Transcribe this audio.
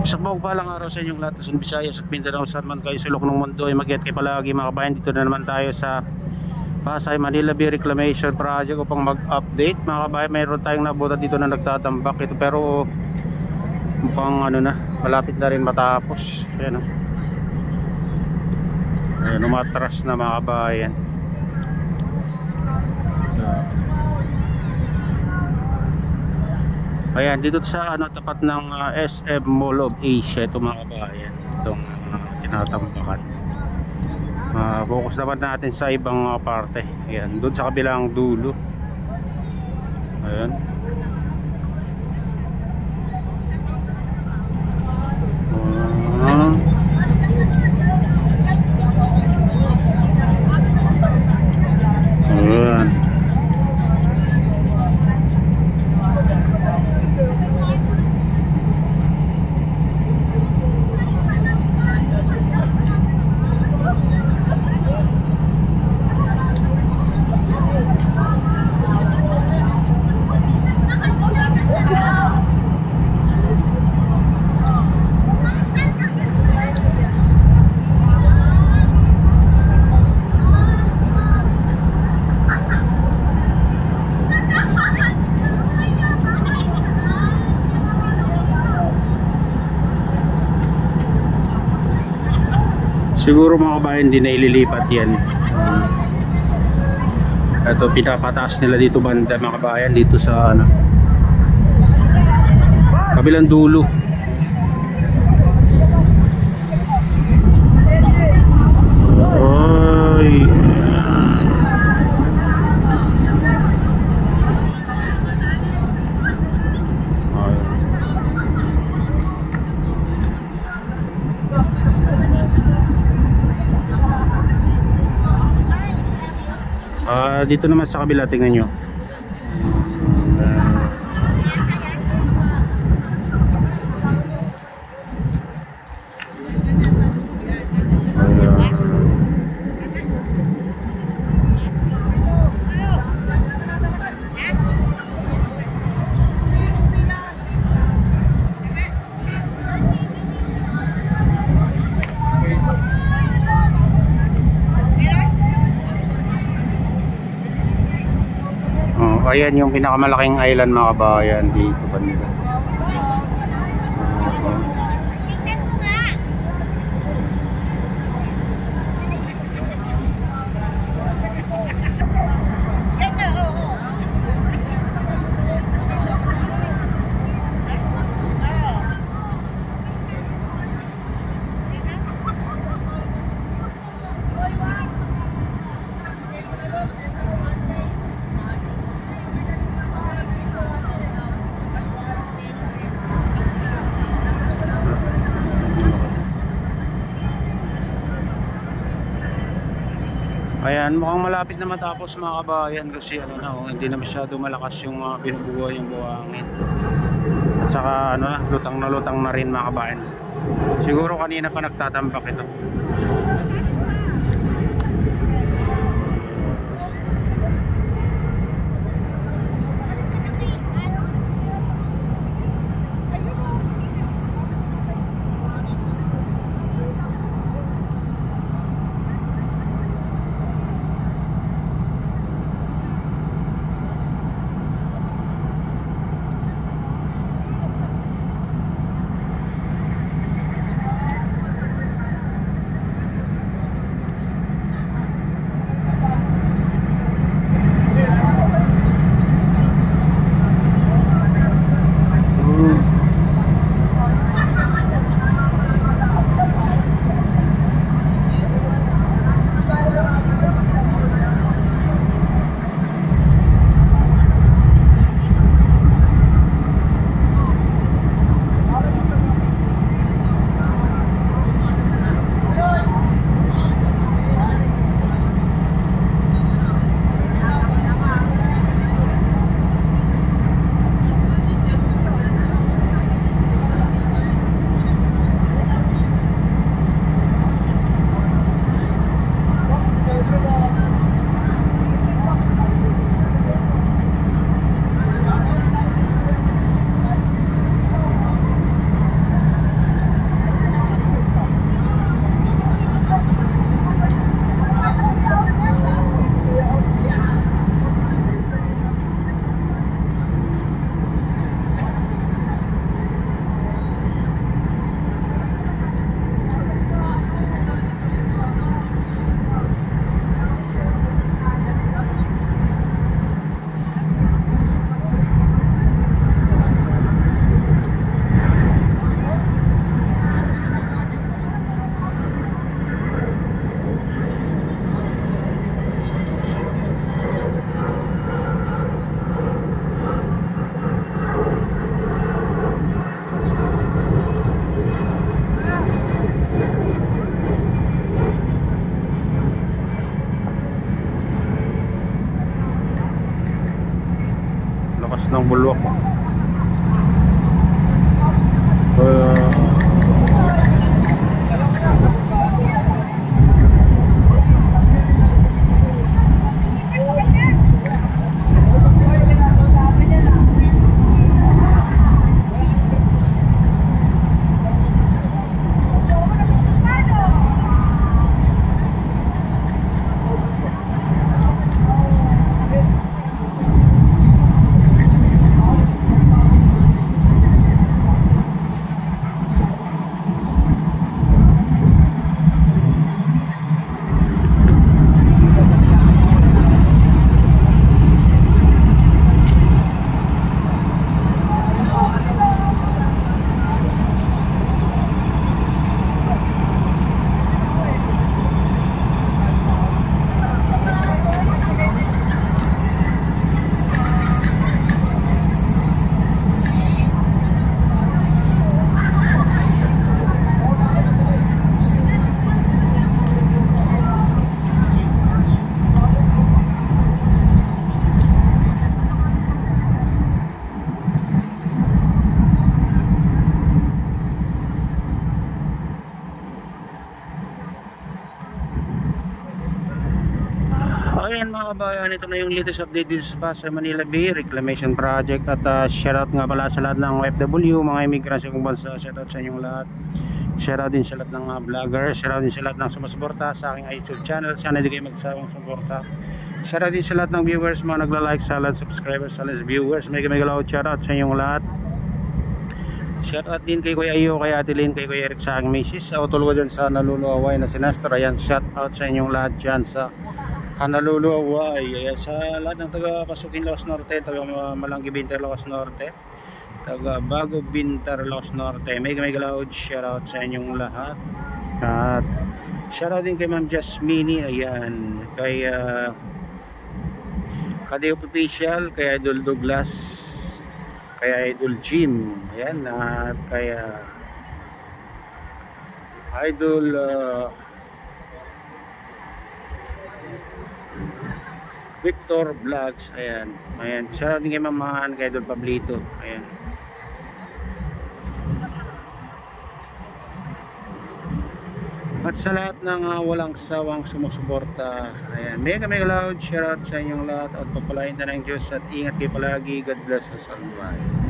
Sa palang araw sa inyong lahat, Luzon, Visayas at Mindanao, saan man kayo sulok ng mundo ay mag-get kayo palagi mga kabayan. Dito na naman tayo sa Pasay Manila Bay Reclamation Project upang mag-update mga kabayan. Mayroon tayong nabutan dito na nagtatambak ito, pero mukhang ano na, malapit na rin matapos. Ayan, ayan, umatras na mga kabayan. Ayan, dito sa tapat ng SM Mall of Asia ito mga kabayan, itong tinatambakan. Focus naman natin sa ibang parte. Ayan, doon sa kabilang dulo. Ayan. Ayan. Siguro mga kabayan, hindi na ililipat yan. Ito, pinapataas nila dito banda mga kabayan, dito sa kabilang dulo. Oy. Dito naman sa kabila, tingnan nyo. Ayan yung pinakamalaking island mga kabayan dito banda. Ayan, mukhang malapit na matapos mga kabayan kasi hindi na masyado malakas yung binubuhay yung buhangin. At saka lutang na rin mga kabayan. Siguro kanina pa nagtatambak ito. bulwak. Ayan mga kabayan, ito na yung latest update dito sa Pasay Manila Bay Reclamation Project. At shoutout nga pala sa lahat ng OFW, mga immigrants sa bansa. Shoutout sa inyong lahat. Shoutout din sa lahat ng vloggers. Shoutout din sa lahat ng sumusuporta sa aking YouTube channel. Sana hindi kayo magsawang suporta. Shoutout din sa lahat ng viewers, mga nagla-like, sa lahat subscribers, sa lahat viewers. Mega loud shoutout sa inyong lahat. Shoutout din kay Kuya Ayo, kay Ate Lynn, kay Kuya Eric, sa aking misis. Sa utol ko dyan sa naluluaway na sinastra. Ayan, shoutout sa inyong lahat dyan sa naluluaway. Ayan, sa lahat ng taga Pasukin Laos Norte, taga Malanggi Binter Laos Norte, taga Bago Binter Laos Norte, mega loud shoutout sa inyong lahat. At shoutout din kay Ma'am Jasmine, ayan, kay Kadeo Official, kay Idol Douglas, kay Idol Jim, ayan, at kay Idol Victor Vlogs, ayan. Ayan, shoutout din kay Mamahan, kay Idol Pablito, ayan. At sa lahat ng walang sawang sumusuporta, ayan, mega loud shoutout sa inyong lahat. At pagpalain na ng Diyos at ingat kayo palagi. God bless us all. Bye.